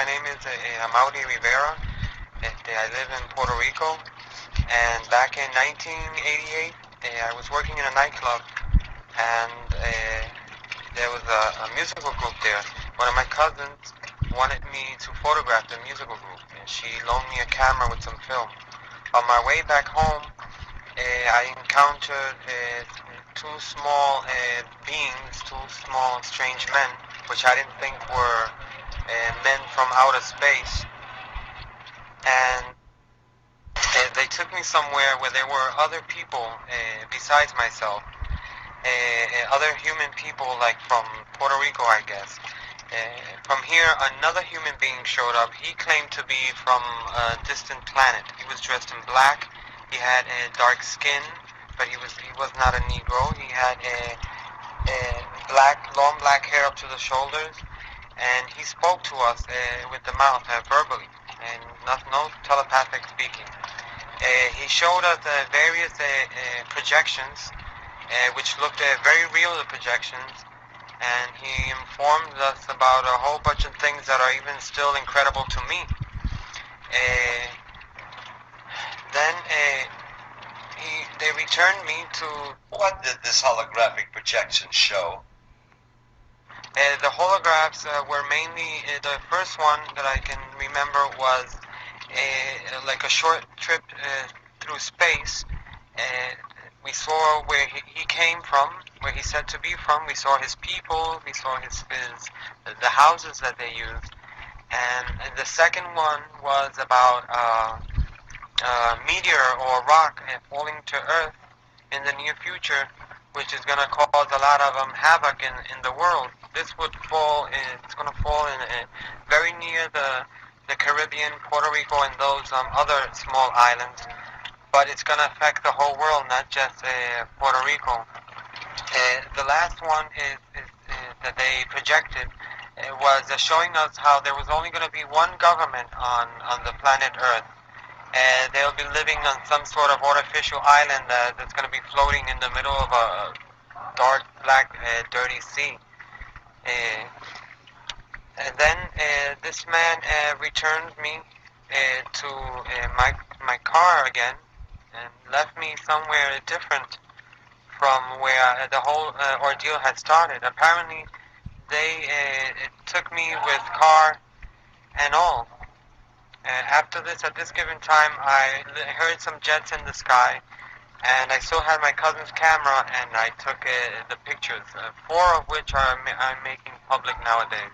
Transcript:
My name is Amaury Rivera. I live in Puerto Rico, and back in 1988, I was working in a nightclub, and there was a musical group there. One of my cousins wanted me to photograph the musical group, and she loaned me a camera with some film. On my way back home, I encountered two small beings, two small strange men, which I didn't think were men from outer space, and they took me somewhere where there were other people besides myself, other human people, like from Puerto Rico, I guess. From here, another human being showed up. He claimed to be from a distant planet. He was dressed in black. He had dark skin, but he was not a Negro. He had long black hair up to the shoulders, and he spoke to us with the mouth, verbally, and no telepathic speaking. He showed us various projections, which looked very real, the projections, and he informed us about a whole bunch of things that are even still incredible to me. Then they returned me to... What did this holographic projection show? The holographs were mainly, the first one that I can remember was like a short trip through space. We saw where he came from, where he's said to be from. We saw his people, we saw the houses that they used. And the second one was about a meteor or rock falling to Earth in the near future, which is going to cause a lot of havoc in the world. This would fall, it's going to fall in very near the Caribbean, Puerto Rico, and those other small islands. But it's going to affect the whole world, not just Puerto Rico. The last one is that they projected was showing us how there was only going to be one government on the planet Earth. They'll be living on some sort of artificial island that's going to be floating in the middle of a dark, black, dirty sea. And then this man returned me to my car again, and left me somewhere different from where the whole ordeal had started. Apparently, they took me with car and all. After this, at this given time, I heard some jets in the sky, and I still had my cousin's camera, and I took the pictures, 4 of which I'm making public nowadays.